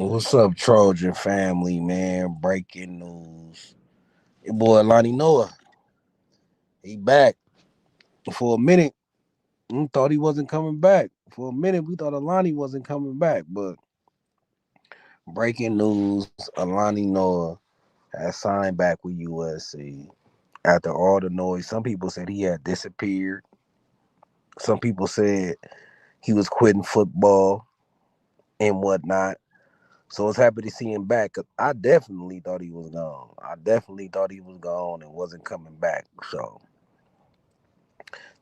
What's up, Trojan family, man? Breaking news. Your boy Alani Noah, he back. For a minute, we thought he wasn't coming back. For a minute, we thought Alani wasn't coming back. But breaking news, Alani Noah has signed back with USC. After all the noise, some people said he had disappeared. Some people said he was quitting football and whatnot. So I was happy to see him back. 'Cause I definitely thought he was gone. I definitely thought he was gone and wasn't coming back. So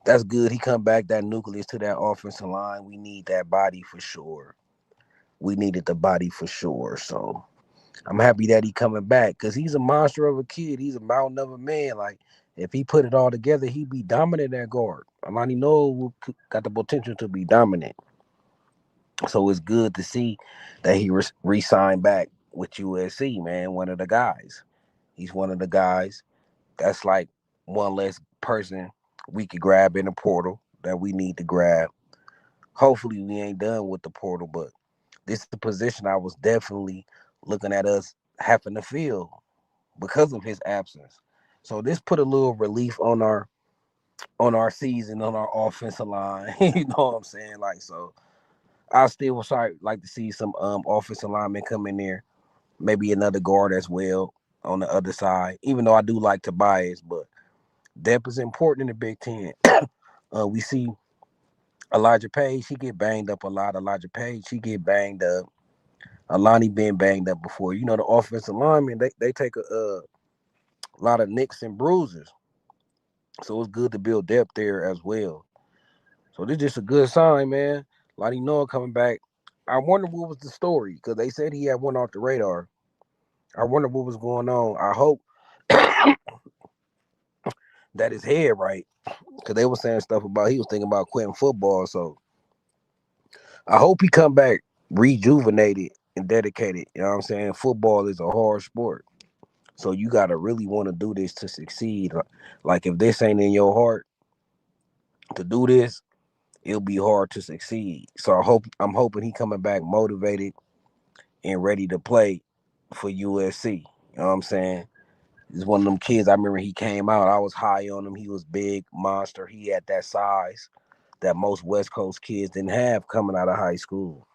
that's good. He come back, that nucleus to that offensive line. We need that body for sure. We needed the body for sure. So I'm happy that he coming back because he's a monster of a kid. He's a mountain of a man. Like if he put it all together, he'd be dominant at guard. Alani Noah got the potential to be dominant. So it's good to see that he re-signed back with USC, man. One of the guys. He's one of the guys. That's like one less person we could grab in the portal that we need to grab. Hopefully we ain't done with the portal, but this is the position I was definitely looking at us having to fill because of his absence. So this put a little relief on our season, on our offensive line. You know what I'm saying? Like so I still would like to see some offensive linemen come in there, maybe another guard as well on the other side. Even though I do like Tobias, but depth is important in the Big Ten. We see Elijah Page, he get banged up a lot. Elijah Page, he get banged up. Alani been banged up before. You know, the offensive linemen, they take a lot of nicks and bruises. So it's good to build depth there as well. So this is just a good sign, man. Alani Noah coming back. I wonder what was the story because they said he had one off the radar. I wonder what was going on. I hope that his head right because they were saying stuff about he was thinking about quitting football. So I hope he come back rejuvenated and dedicated. You know what I'm saying? Football is a hard sport. So you gotta really want to do this to succeed. Like if this ain't in your heart to do this, it'll be hard to succeed. So I'm hoping he coming back motivated and ready to play for USC. You know what I'm saying? He's one of them kids. I remember he came out. I was high on him. He was big, monster. He had that size that most West Coast kids didn't have coming out of high school.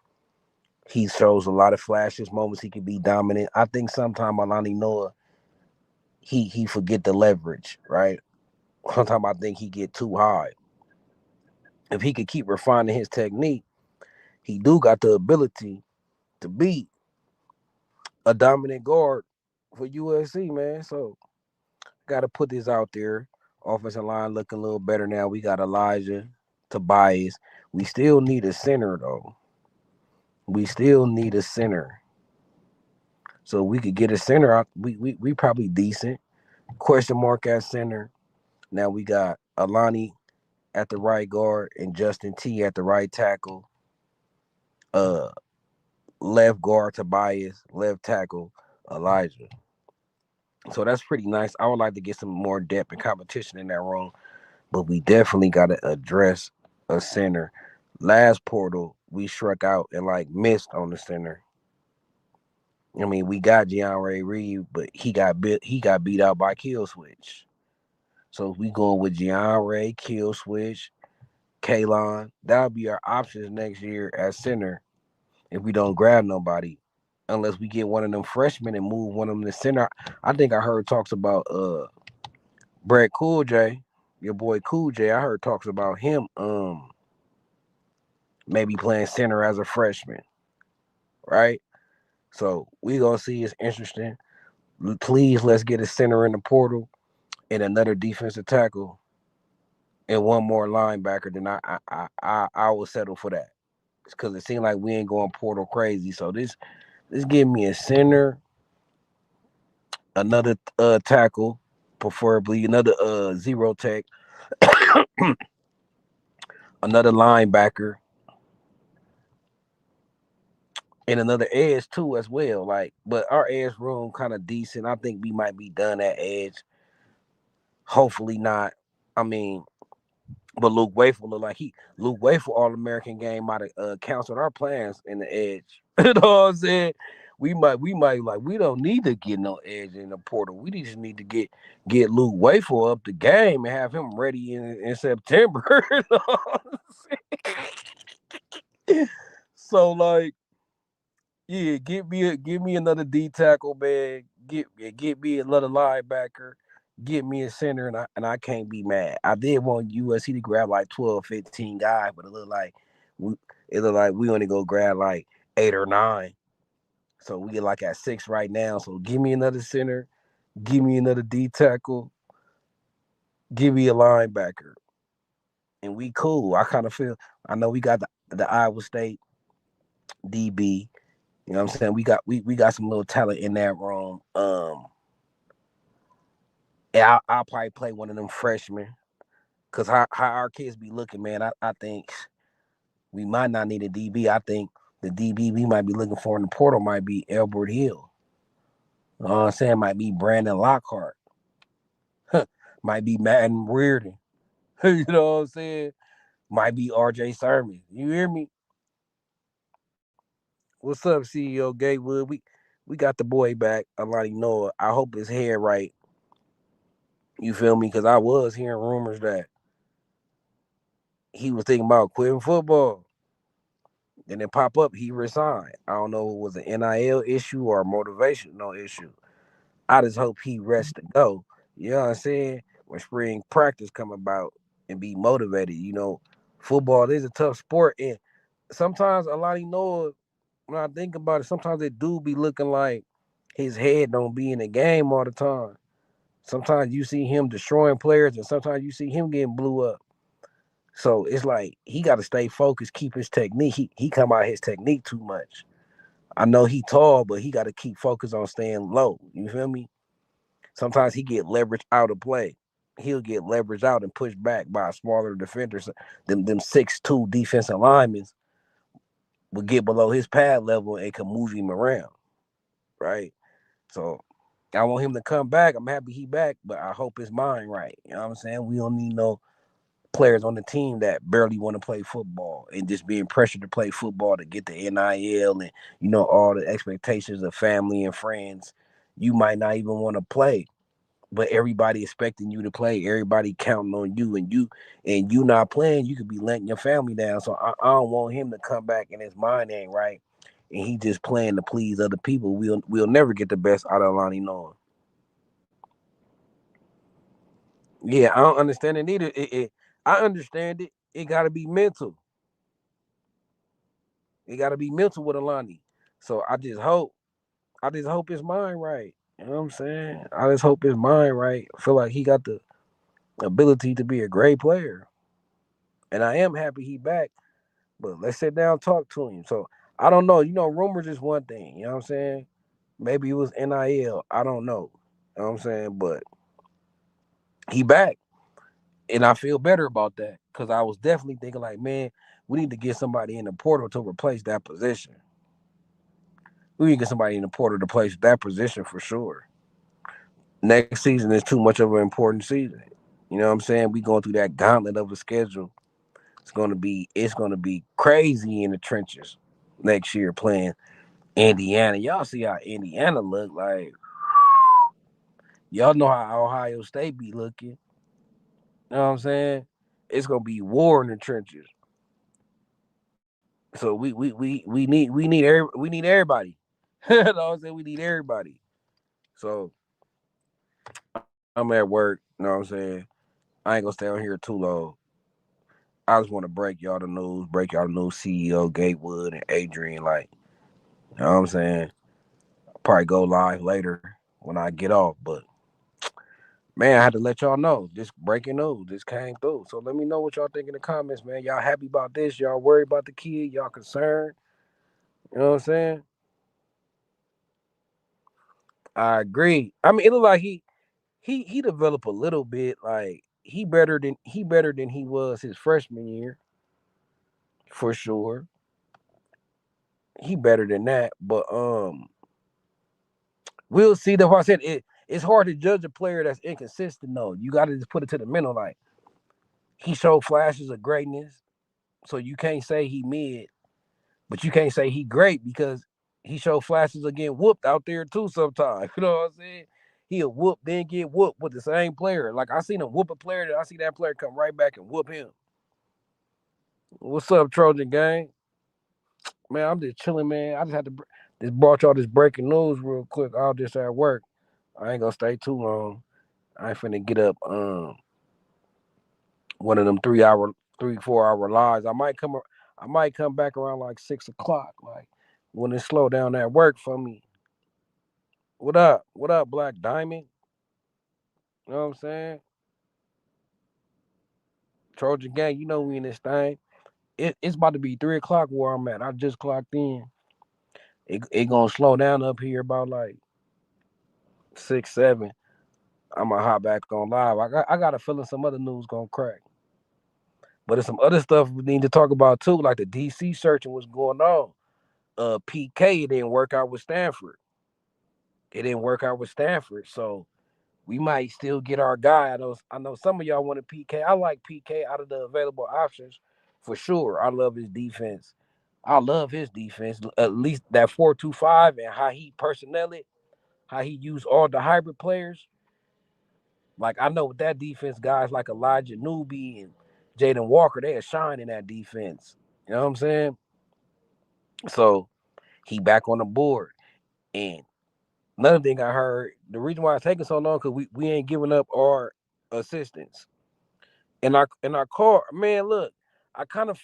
He shows a lot of flashes, moments he could be dominant. I think sometimes Alani Noah, he forget the leverage, right? Sometimes I think he get too high. If he could keep refining his technique, he do got the ability to be a dominant guard for USC, man. So got to put this out there. Offensive line looking a little better now. We got Elijah, Tobias. We still need a center though. We still need a center. So we could get a center out. We probably decent. Question mark at center. Now we got Alani at the right guard and Justin T at the right tackle. Uh, left guard Tobias, left tackle Elijah. So that's pretty nice. I would like to get some more depth and competition in that room, but we definitely got to address a center. Last portal, we struck out and like missed on the center. I mean, we got Ray Reed, but he got beat out by Kill Switch. So if we going with Ray, Kill Switch, Kalon, that'll be our options next year at center if we don't grab nobody. Unless we get one of them freshmen and move one of them to center. I think I heard talks about Brett Cool J, your boy Cool J. I heard talks about him maybe playing center as a freshman, right? So we gonna see. It's interesting. Please let's get a center in the portal and another defensive tackle and one more linebacker. Then I will settle for that because it seems like we ain't going portal crazy. So this give me a center, another tackle, preferably another zero tech, another linebacker, and another edge too as well. Like, but our edge room kind of decent. I think we might be done at edge. Hopefully not. I mean, But Luke Wayful All American game might have canceled our plans in the edge. You know what I'm saying? We might like we don't need to get no edge in the portal. We just need to get Luke Wayful up the game and have him ready in September. You know what I'm saying? So like, yeah, give me another D tackle, man. Get me another linebacker. Get me a center, and I can't be mad. I did want USC to grab like 12, 15 guys, but we it looked like we only go grab like 8 or 9. So we get like at 6 right now. So give me another center, give me another D tackle, give me a linebacker, and we cool. I kind of feel I know we got the Iowa State DB. You know what I'm saying? We got some little talent in that room. And I'll probably play one of them freshmen. Cause how our kids be looking, man. I think we might not need a DB. I think the DB we might be looking for in the portal might be Elbert Hill. You know what I'm saying? Might be Brandon Lockhart. Might be Madden Reardon. You know what I'm saying? Might be RJ Sermon. You hear me? What's up, CEO Gatewood? We got the boy back, Alani Noah. I hope his hair right. You feel me? Because I was hearing rumors that he was thinking about quitting football. Then it pop up, he resigned. I don't know if it was an NIL issue or a motivational issue. I just hope he rests to go. You know what I'm saying? When spring practice come about and be motivated. Football is a tough sport. And sometimes Alani Noah, when I think about it, sometimes it do be looking like his head don't be in the game all the time. Sometimes you see him destroying players and sometimes you see him getting blew up. So it's like he got to stay focused, keep his technique. He come out his technique too much. I know he tall, but he got to keep focused on staying low. You feel me? Sometimes he get leveraged out of play. He'll get leveraged out and pushed back by a smaller defender. So them 6'2" defensive linemen will get below his pad level and can move him around. Right. So I want him to come back. I'm happy he back, but I hope his mind right. You know what I'm saying? We don't need no players on the team that barely want to play football and just being pressured to play football to get the NIL and all the expectations of family and friends. You might not even want to play, but everybody expecting you to play. Everybody counting on you, and you not playing. You could be letting your family down. So I don't want him to come back and his mind ain't right, and he just playing to please other people. We'll never get the best out of Alani Noah. Yeah, I don't understand it either. I understand it. It got to be mental. It got to be mental with Alani. So I just hope his mind right. You know what I'm saying? I just hope his mind right. I feel like he got the ability to be a great player, and I am happy he back. But let's sit down, and talk to him. So I don't know. Rumors is one thing. You know what I'm saying? Maybe it was NIL. I don't know. You know what I'm saying? But he back, and I feel better about that because I was definitely thinking like, man, we need to get somebody in the portal to replace that position. We need to get somebody in the portal to place that position for sure. Next season is too much of an important season. You know what I'm saying? We going through that gauntlet of a schedule. It's gonna be crazy in the trenches next year playing Indiana. Y'all see how Indiana look like. Y'all know how Ohio State be looking. You know what I'm saying? It's gonna be war in the trenches. So we need everybody. You know what I'm saying? We need everybody. So I'm at work. You know what I'm saying? I ain't gonna stay on here too long. I just want to break y'all the news. CEO Gatewood and Adrian, like, you know what I'm saying? I'll probably go live later when I get off, but man, I had to let y'all know. This breaking news, this came through. So let me know what y'all think in the comments, man. Y'all happy about this? Y'all worried about the kid? Y'all concerned? You know what I'm saying? I agree. I mean, it looked like he developed a little bit. Like he better than he was his freshman year for sure. He better than that, but we'll see. That's why I said it's hard to judge a player that's inconsistent. Though you got to just put it to the mental. Like He showed flashes of greatness, so you can't say he mid, but you can't say he great because he showed flashes of getting whooped out there too sometimes. You know what I'm saying? He'll whoop, then get whooped with the same player. Like I seen him whoop a player, I see that player come right back and whoop him. What's up, Trojan gang? Man, I'm just chilling, man. I just had to just brought y'all this breaking news real quick. All this at work. I ain't gonna stay too long. I ain't finna get up one of them 4 hour lives. I might come back around like 6 o'clock, like when it slow down that work for me. What up? What up, Black Diamond? You know what I'm saying? Trojan gang, you know we in this thing. It's about to be 3 o'clock where I'm at. I just clocked in. It gonna slow down up here about like 6, 7. I'm gonna hop back on live. I got a feeling some other news gonna crack. But there's some other stuff we need to talk about too, like the DC searching what's going on. PK didn't work out with Stanford. It didn't work out with Stanford, so we might still get our guy. I know some of y'all wanted PK. I like PK out of the available options for sure. I love his defense. I love his defense. At least that 4-2-5 and how he personnel it, how he used all the hybrid players. Like I know with that defense, guys like Elijah Newby and Jaden Walker, they are shining that defense. You know what I'm saying? So he back on the board. And another thing I heard, the reason why it's taking so long because we ain't giving up our assistants. And our car, man, look, I kind of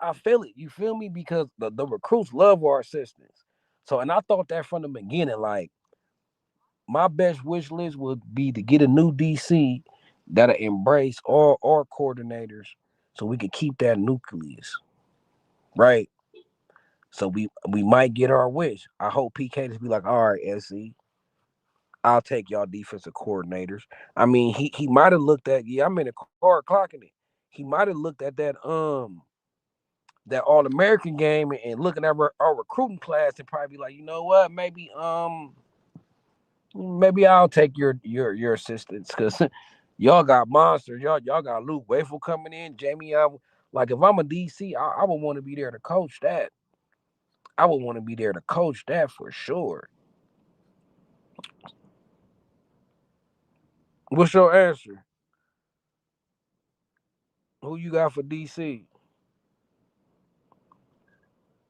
I feel it. You feel me? Because the recruits love our assistants. So and I thought that from the beginning, like my best wish list would be to get a new DC that'll embrace all our coordinators so we could keep that nucleus. Right. So we might get our wish. I hope PK just be like, all right, SC, I'll take y'all defensive coordinators. I mean, he might have looked at I'm in the car clocking it. He might have looked at that All American game and looking at our recruiting class and probably be like, you know what, maybe I'll take your assistants because y'all got monsters. Y'all got Luke Wafel coming in, Jamie. Like if I'm a DC, I would want to be there to coach that. I would want to be there to coach that for sure. What's your answer? Who you got for DC?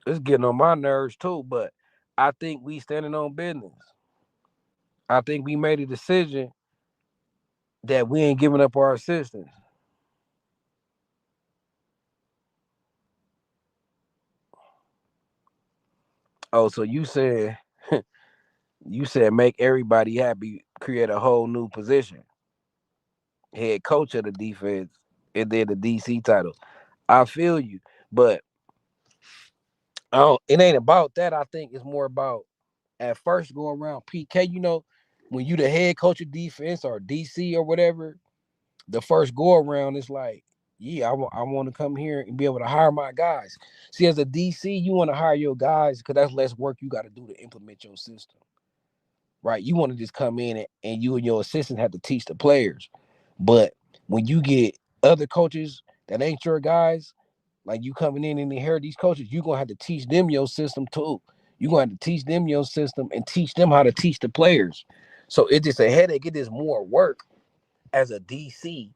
It's getting on my nerves too, but I think we standing on business. I think we made a decision that we ain't giving up our assistance. Oh, so you said make everybody happy, create a whole new position, head coach of the defense, and then the DC title. I feel you, but I don't. It ain't about that. I think it's more about at first go around PK. When you the head coach of defense or DC or whatever, the first go around is like, yeah, I want to come here and be able to hire my guys. See, as a DC, you want to hire your guys because that's less work you got to do to implement your system, right? You want to just come in and you and your assistant have to teach the players. But when you get other coaches that ain't your guys, like you coming in and inherit these coaches, you're going to have to teach them your system too. You're going to have to teach them your system and teach them how to teach the players. So it's just a headache. It is more work as a DC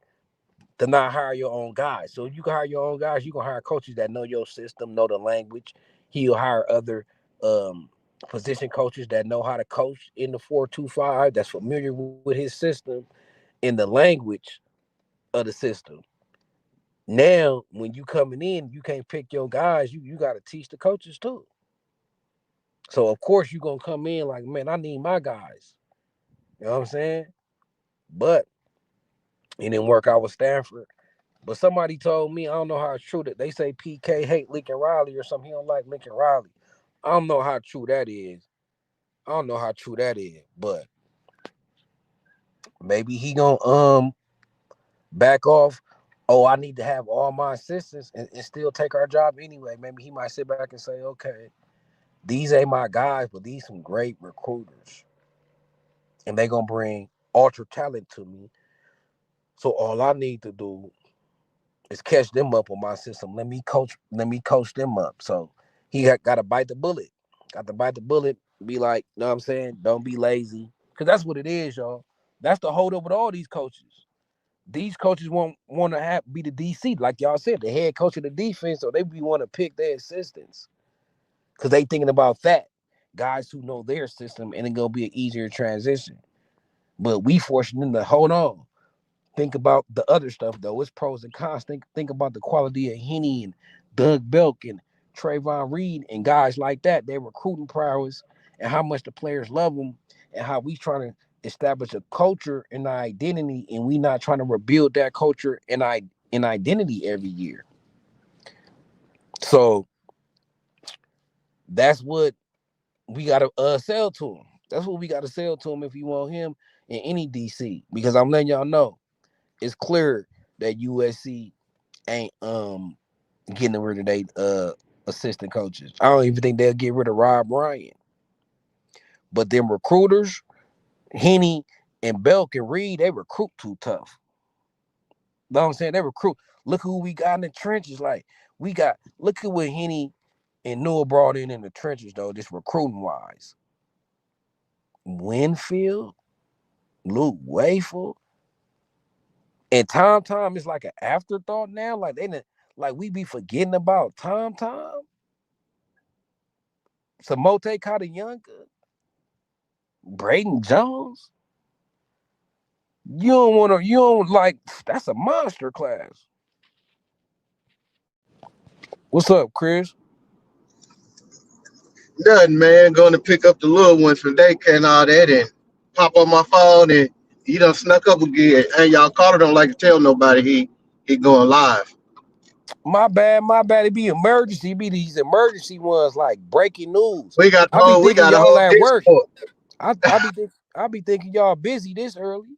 to not hire your own guys. So if you can hire your own guys, you can hire coaches that know your system, know the language. He'll hire other um, position coaches that know how to coach in the 4-2-5, that's familiar with his system in the language of the system. Now, when you coming in, you can't pick your guys. You got to teach the coaches too. So of course you're gonna come in like, man, I need my guys. You know what I'm saying? But it didn't work out with Stanford. But somebody told me, I don't know how it's true, that they say PK hate Lincoln Riley or something. He don't like Lincoln Riley. I don't know how true that is. I don't know how true that is, but maybe he gonna back off. Oh, I need to have all my assistants and still take our job anyway. Maybe he might sit back and say, okay, these ain't my guys, but these some great recruiters. And they gonna bring ultra talent to me. So all I need to do is catch them up on my system. Let me coach them up. So he got to bite the bullet. Got to bite the bullet. Be like, you know what I'm saying? Don't be lazy. Because that's what it is, y'all. That's the hold up with all these coaches. These coaches want to have be the DC, like y'all said, the head coach of the defense, so they be want to pick their assistants because they thinking about that guys who know their system, and it's gonna be an easier transition. But we forcing them to hold on. Think about the other stuff though. It's pros and cons. Think about the quality of Henny and Doug Belk and Trayvon Reed and guys like that. Their recruiting prowess and how much the players love them and how we trying to establish a culture and an identity, and we not trying to rebuild that culture and identity every year. So that's what we gotta sell to him. That's what we gotta sell to him if you want him in any DC. Because I'm letting y'all know it's clear that USC ain't getting rid of their assistant coaches. I don't even think they'll get rid of Rob Ryan. But them recruiters, Henny and Belk and Reed, they recruit too tough. You know what I'm saying? They recruit. Look who we got in the trenches. Like look at what Henny and Noah brought in the trenches though, just recruiting wise. Winfield, Luke Wayful, and Tom is like an afterthought now. Like we be forgetting about Tom. Samote Kadayunka, Braden Jones. You don't like, that's a monster class. What's up, Chris? Nothing, man. Going to pick up the little ones from daycare and all that, and pop on my phone, and he done snuck up again. And y'all Carter don't like to tell nobody he going live. My bad. It be emergency. It be these emergency ones like breaking news. We got a I be whole we thinking got a y'all whole at work. Discord. I be thinking y'all busy this early.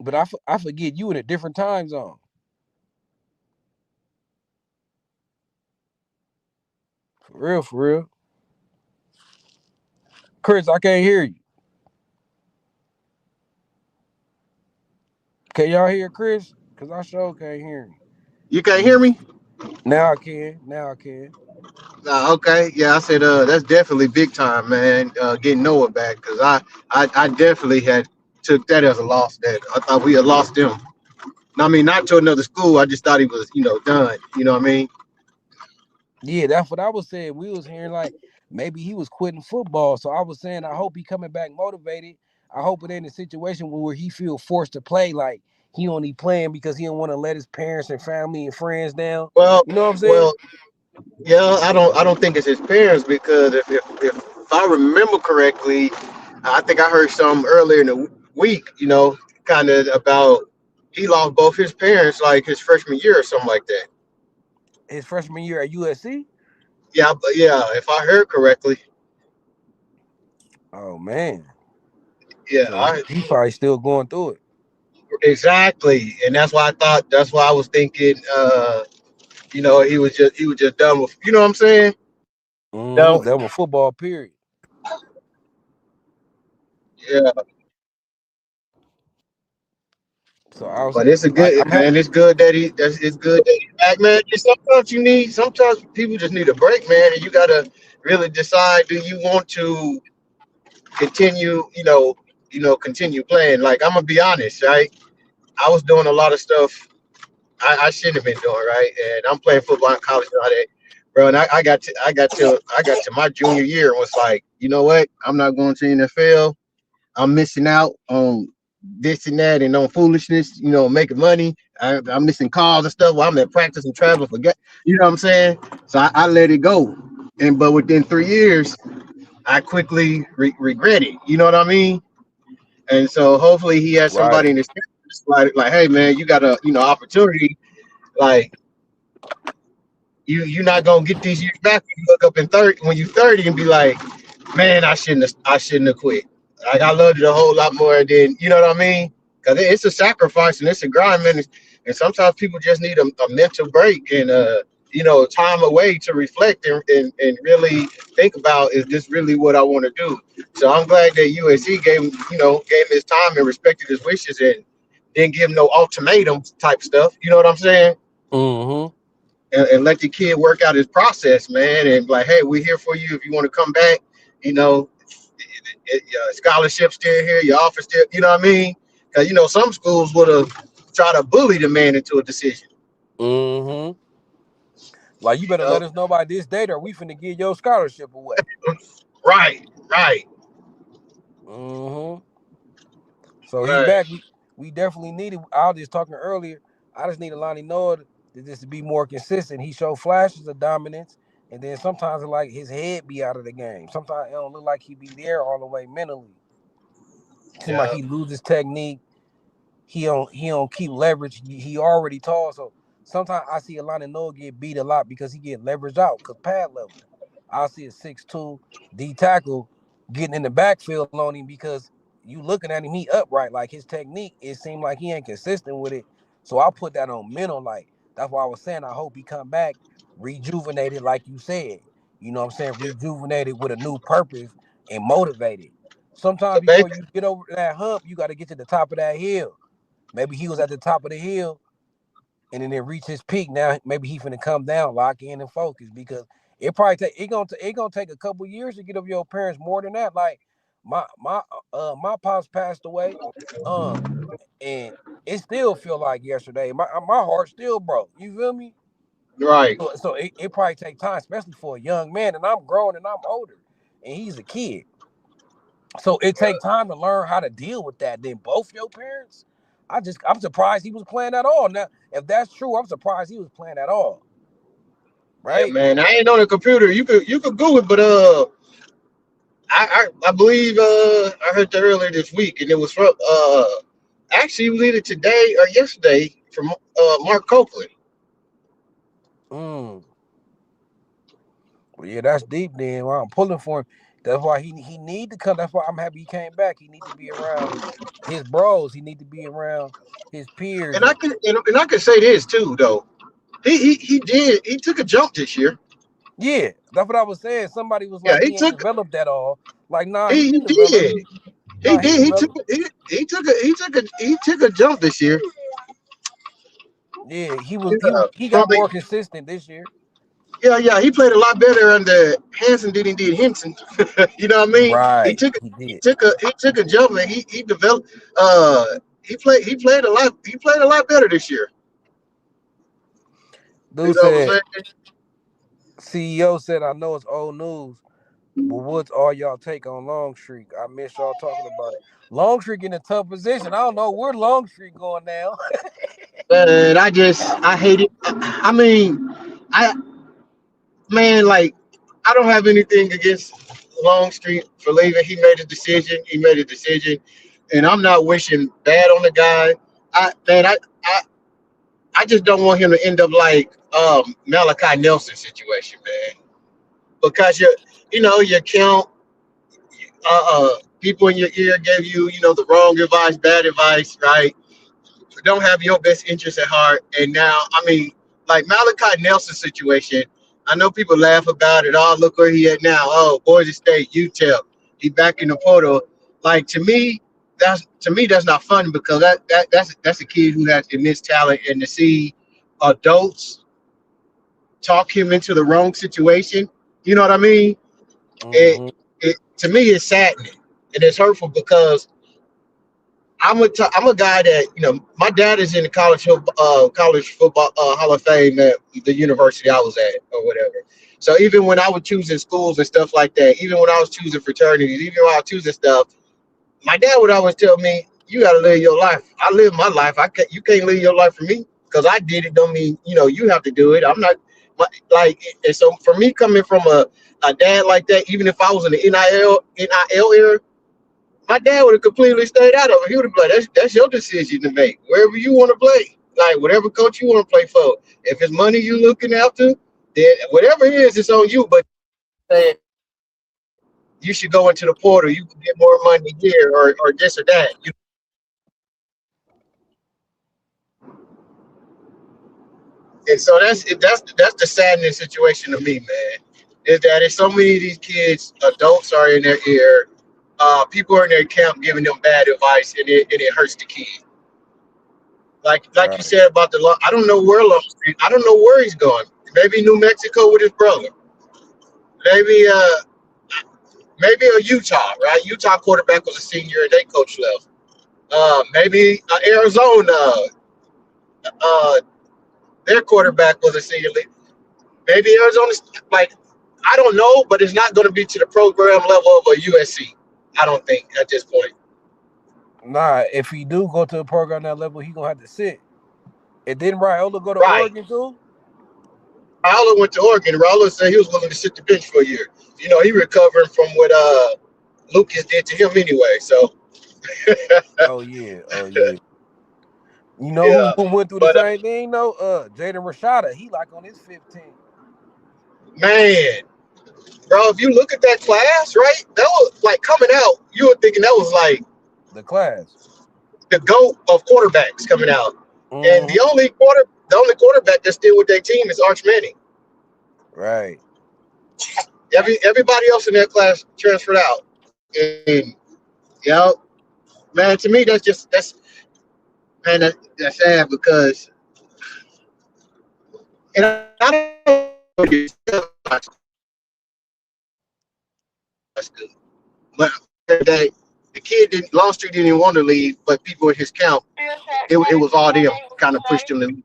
But I forget you in a different time zone. For real, for real. Chris, I can't hear you. Can y'all hear Chris? Cause I sure can't hear him. You can't hear me? Now I can. Now I can. Nah, okay. Yeah, I said that's definitely big time, man. Getting Noah back because I definitely had took that as a loss. That I thought we had lost him. I mean, not to another school. I just thought he was, done. You know what I mean? Yeah, that's what I was saying. We was hearing like maybe he was quitting football. So I was saying I hope he coming back motivated. I hope it ain't a situation where he feel forced to play like he only playing because he don't want to let his parents and family and friends down. Well, You know what I'm well, saying? yeah. I don't think it's his parents because if I remember correctly, I think I heard some earlier in the week. Kind of about he lost both his parents like his freshman year or something like that. His freshman year at USC. Yeah, but yeah, if I heard correctly, Oh man. yeah, So he probably still going through it. exactly, and that's why I was thinking, he was just done with, you know what I'm saying? No, That was football period. yeah, So I was but it's a like, good man. It's good that he's back, man. And sometimes people just need a break, man, and you gotta really decide, do you want to continue, continue playing? Like, I'm gonna be honest, right? I was doing a lot of stuff I shouldn't have been doing, right? And I'm playing football in college and all that, bro. And I got to my junior year and was like, you know what? I'm not going to the NFL. I'm missing out on this and that and on foolishness, making money. I'm missing calls and stuff while I'm at practice and traveling. Forget, you know what I'm saying? So I let it go. But within 3 years, I quickly regret it. You know what I mean? And so hopefully he has right. somebody in his like, hey man, you got a opportunity. Like, you're not gonna get these years back when you look up in 30 when you're 30 and be like, man, I shouldn't have quit. Like, I loved it a whole lot more than, you know what I mean? Because it's a sacrifice and it's a grind, man. And sometimes people just need a mental break. And time away to reflect and really think about, is this really what I want to do? So I'm glad that USC gave him his time and respected his wishes and didn't give him no ultimatum type stuff. You know what I'm saying? Mm-hmm. And let the kid work out his process, man. And like, hey, we're here for you if you want to come back. You know, your scholarship still here, your offer still. You know what I mean? Because some schools would have tried to bully the man into a decision. Mm-hmm. Like you better You know? let us know by this date, or we finna give your scholarship away. Right, right, Mm-hmm. So he right. back. We definitely needed. I was just talking earlier. I just need Alani Noah to just be more consistent. He showed flashes of dominance, and then sometimes like his head be out of the game. Sometimes it don't look like he be there all the way mentally. Seem like Yeah, he loses technique. He don't keep leverage. He already tall, so sometimes I see Alani Noah get beat a lot because he get leveraged out because pad level. I see a 6'2" D tackle getting in the backfield on him because you looking at him, he upright. Like his technique, it seemed like he ain't consistent with it. So I put that on mental. Like that's why I was saying I hope he come back rejuvenated, like you said. You know what I'm saying? Rejuvenated with a new purpose and motivated. Sometimes before maybe you get over that hump, you got to get to the top of that hill. Maybe he was at the top of the hill and then it reached his peak. Now maybe he finna come down, lock in and focus because it gonna take a couple years to get over your parents more than that. Like my pops passed away, um, and it still feel like yesterday. My heart still broke. You feel me? right. So it probably take time, especially for a young man. And I'm grown and I'm older, and he's a kid. So it take time to learn how to deal with that. Then both your parents, I'm surprised he was playing at all. Now, if that's true, I'm surprised he was playing at all. Yeah, Right? man. I ain't on the computer. You could Google it, but I believe I heard that earlier this week, and it was from actually, it was either today or yesterday from Mark Copeland. Mm. Well, yeah, that's deep. Then why I'm pulling for him. That's why he need to come. That's why I'm happy he came back. He need to be around his bros. He need to be around his peers. And I And can and I can say this too though. He took a jump this year. yeah, that's what I was saying. Somebody was Yeah, like, he he ain't took developed that all. Like, nah, he he developed. did. He Nah, he did. developed. He took a jump this year. Yeah, he was he Yeah, was he got probably. more consistent this year. Yeah. He played a lot better under Hanson than he did Henson. You know what I mean? He Right. took He did. he took a jump and he developed. He played a lot. He played a lot better this year. You Dude know what said, I'm CEO said, I know it's old news, but what's all y'all take on Longstreet? I miss y'all talking about it. Longstreet in a tough position. I don't know where Longstreet going now. saying? And I hate it. I mean, I man, like I don't have anything against Longstreet for leaving. He made a decision. He made a decision, and I'm not wishing bad on the guy. I man, I I just don't want him to end up like Malachi Nelson situation, man. Because you count people in your ear gave you the wrong advice, bad advice, right? Don't have your best interest at heart. And now, I mean, like Malachi Nelson situation, I know people laugh about it. Oh, look where he at now. Oh, Boise State, UTEP. He back in the portal. Like that's not fun because that's a kid who has immense talent, and to see adults talk him into the wrong situation, you know what I mean? It Mm-hmm. it to me it's saddening and it's hurtful because I'm a guy that my dad is in the college football Hall of Fame at the university I was at or whatever. So even when I was choosing schools and stuff like that, even when I was choosing fraternities, even when I was choosing stuff, my dad would always tell me, "You got to live your life. I live my life. You can't live your life for me because I did it. Don't mean you have to do it. I'm not like." And so for me, coming from a dad like that, even if I was in the NIL era, my dad would have completely stayed out of it. He would have been like, that's your decision to make. Wherever you want to play. Like whatever coach you want to play for. If it's money you looking after, then whatever it is, it's on you. But saying you should go into the portal, you can get more money here or this or that. And so that's the saddening situation to me, man. Is that there's so many of these kids, adults are in their ear, people are in their camp giving them bad advice, and it hurts the kid. Like you Right. said about the law, I don't know where Longstreet. I don't know where he's going. Maybe New Mexico with his brother. Maybe maybe a Utah, right? Utah quarterback was a senior and they coach left. Maybe Arizona, uh, their quarterback was a senior. Maybe Arizona's like, I don't know, but it's not going to be to the program level of a USC. I don't think at this point. Nah, if he do go to a program that level, he gonna have to sit. And didn't Raiola go to Right. Oregon too? Raul went to Oregon. Raul said he was willing to sit the bench for a year. He recovering from what Lucas did to him anyway. So Oh yeah, oh yeah. You know yeah, who went through the but same thing though? Jaden Rashada. He like on his 15. man, bro, if you look at that class, right, that was like coming out. You were thinking that was like The class. the GOAT of quarterbacks coming out, and Mm-hmm. the only quarterback that's still with their team is Arch Manning. Right. Everybody else in that class transferred out, and man, to me that's sad because, and I don't know but the kid didn't Longstreet didn't even want to leave, but people in his camp, it was all them kind of pushed him to leave.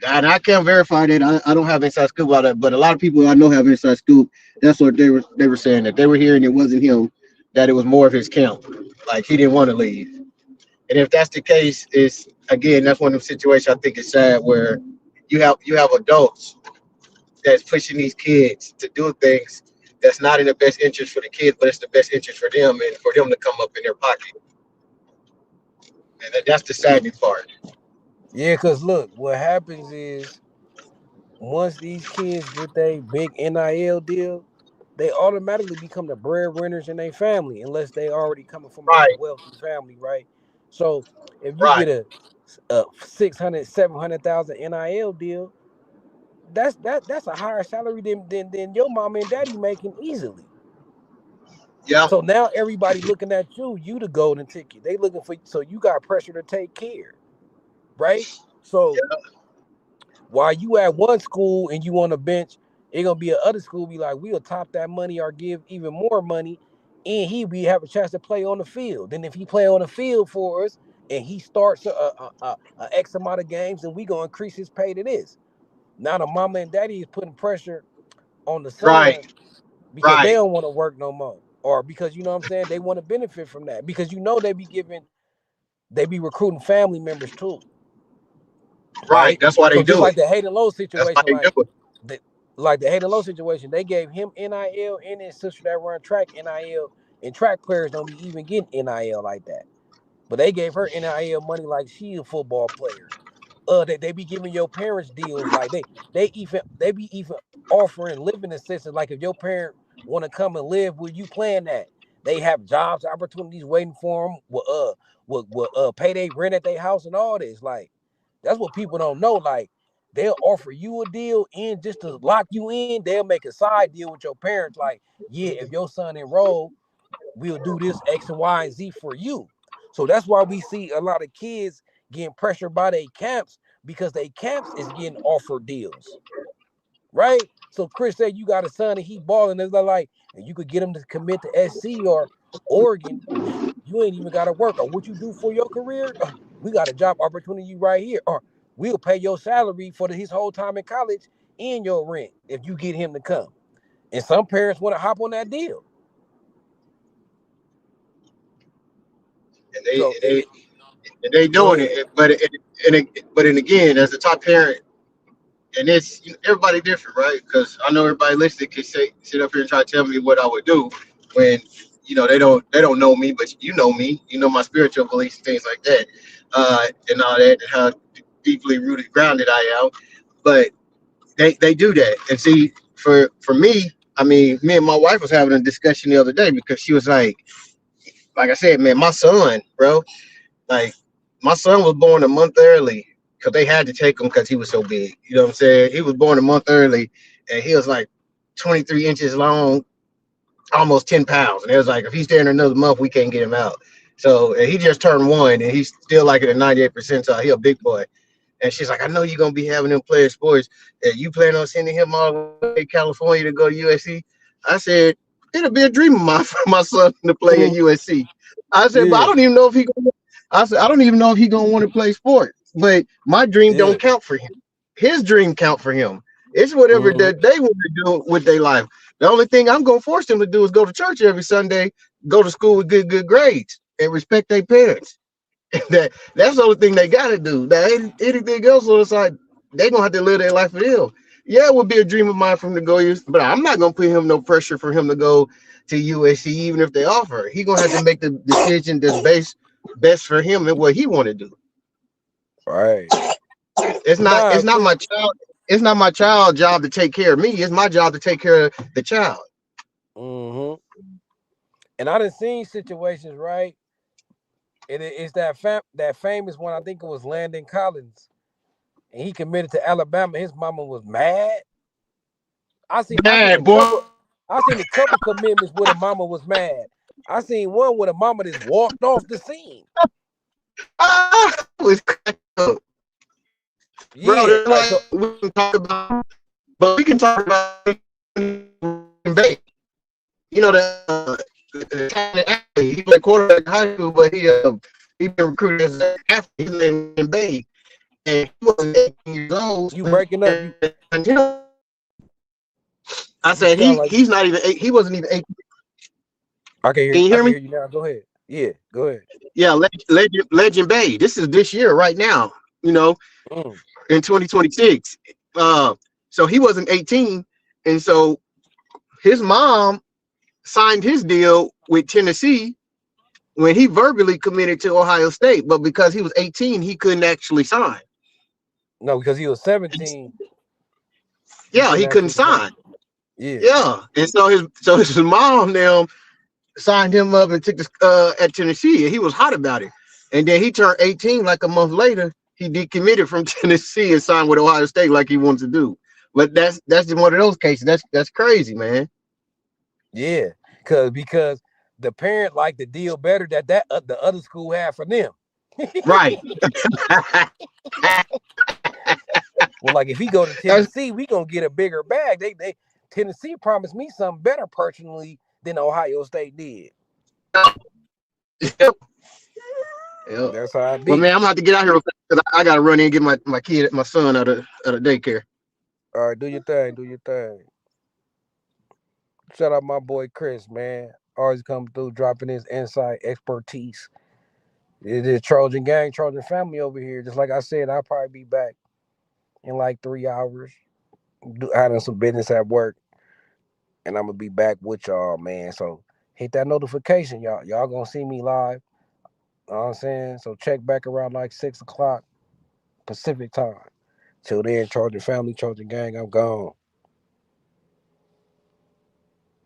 And I can't verify that. I don't have inside scoop about that, but a lot of people I know have inside scoop. That's what they were saying, that they were hearing it wasn't him, that it was more of his camp. Like he didn't want to leave. And if that's the case, is again that's one of the situations I think is sad where you have adults that's pushing these kids to do things that's not in the best interest for the kids, but it's the best interest for them and for them to come up in their pocket. And that's the saddening part. Yeah, cause look, what happens is once these kids get their big NIL deal, they automatically become the breadwinners in their family, unless they already coming from a Right, wealthy family, right? So if you right. get a 600, 700,000 NIL deal, that's a higher salary than your mom and daddy making easily. Yeah, So now everybody looking at you the golden ticket. They looking for, so you got pressure to take care, right? So yeah. while you at one school and you on a bench, it gonna be a other school be like, we'll top that money or give even more money, and he we have a chance to play on the field. Then if he play on the field for us and he starts a X amount of games, then we gonna increase his pay to this. Now the mama and daddy is putting pressure on the son Right, because they right, don't want to work no more, or because you know what I'm saying, they want to benefit from that because they be recruiting family members too, right. right? That's why So they just do like it. the Hayden Lowe That's why situation, they do it. the, the Hayden Lowe situation, they gave him NIL and his sister that run track NIL, and track players don't be even getting NIL like that. But they gave her NIL money like she a football player. They be giving your parents deals like they be even offering living assistance. Like if your parent want to come and live where you playing at, they have jobs opportunities waiting for them. Will pay they rent at their house and all this. Like that's what people don't know. Like they'll offer you a deal and just to lock you in, they'll make a side deal with your parents. Like yeah, if your son enroll, we'll do this X and Y and Z for you. So that's why we see a lot of kids getting pressured by their camps because they camps is getting offered deals, right? So Chris said you got a son and he balling. It's like, and you could get him to commit to SC or Oregon. You ain't even got to work. Or what you do for your career, we got a job opportunity right here. Or we'll pay your salary for his whole time in college and your rent if you get him to come. And some parents want to hop on that deal. And they So and they and they go doing ahead. it. But again, as a top parent, and it's everybody different, right? Because I know everybody listening can sit up here and try to tell me what I would do when they don't know me, but you know me, you know my spiritual beliefs and things like that, and all that, and how deeply rooted, grounded I am. But they do that, and see, for me, I mean, me and my wife was having a discussion the other day because she was like I said, man, my son, bro, like my son was born a month early because they had to take him because he was so big. You know what I'm saying? He was born a month early, and he was like 23 inches long, almost 10 pounds. And it was like, if he's there in another month, we can't get him out. So and he just turned one, and he's still like at a 98th percentile. He a big boy. And she's like, I know you're gonna be having him playing sports. And you plan on sending him all the way to California to go to USC? I said, it'll be a dream of mine for my son to play at Mhm. USC. I said, but I Yeah, don't even know if he gonna, I said, I don't even know if he gonna want to play sports. But my dream yeah. don't count for him. His dream count for him. It's whatever Hmm. that they want to do with their life. The only thing I'm gonna force them to do is go to church every Sunday, go to school with good grades, and respect their parents. That's the only thing they gotta do. Now anything else on the side, they gonna have to live their life for them. Yeah, it would be a dream of mine for him to go, but I'm not gonna put him no pressure for him to go to USC, even if they offer. He gonna have to make the decision that's best for him and what he want to do. Right. It's not Nah, it's not my child. It's not my child job to take care of me. It's my job to take care of the child. hmm and I done seen situations, right? It's that famous one. I think it was Landon Collins, and he committed to Alabama. His mama was mad. I seen a Bad boy. couple. I seen a couple commitments where the mama was mad. I seen one where the mama just walked off the scene. Was cracked up. Bro, Yeah, they're like like so. we can talk about, but we can talk about Bay. You know the talented athlete. He played quarterback in high school, but he been recruited as an athlete. He's in Bay, and he wasn't 18 years old. You breaking up? Until I You said sound like he's not even eight. He wasn't even 18. I can hear. Can you I hear can me? hear you now. Go ahead. Yeah, go ahead. Yeah, Legend Bay. This is this year right now. You know, Mm. in 2026. Uh, so he wasn't 18, and so his mom signed his deal with Tennessee when he verbally committed to Ohio State, but because he was 18, he couldn't actually sign. No, because he was 17, he Yeah, couldn't he couldn't actually sign. sign. Yeah. Yeah, and so his mom now signed him up and took this at Tennessee, and he was hot about it. And then he turned 18 like a month later. He decommitted from Tennessee and signed with Ohio State like he wanted to do. But that's just one of those cases. That's crazy, man. Yeah, because the parent liked the deal better that the other school had for them. Right. Well, like if he go to That's Tennessee, we gonna get a bigger bag. They Tennessee promised me something better personally than Ohio State did. yep. Yep. That's how I Well, be. man, I'm gonna have to get out here because I gotta run in and get my son out of daycare. All right, do your thing. Do your thing. Shout out my boy Chris, man. Always come through, dropping his insight, expertise. It is Trojan Gang, Trojan family over here. Just like I said, I'll probably be back in like 3 hours. Having some business at work, and I'm gonna be back with y'all, man. So hit that notification, y'all. Y'all gonna see me live. You know what I'm saying? So check back around like 6 o'clock Pacific time. Till then, Trojan family, Trojan gang, I'm gone.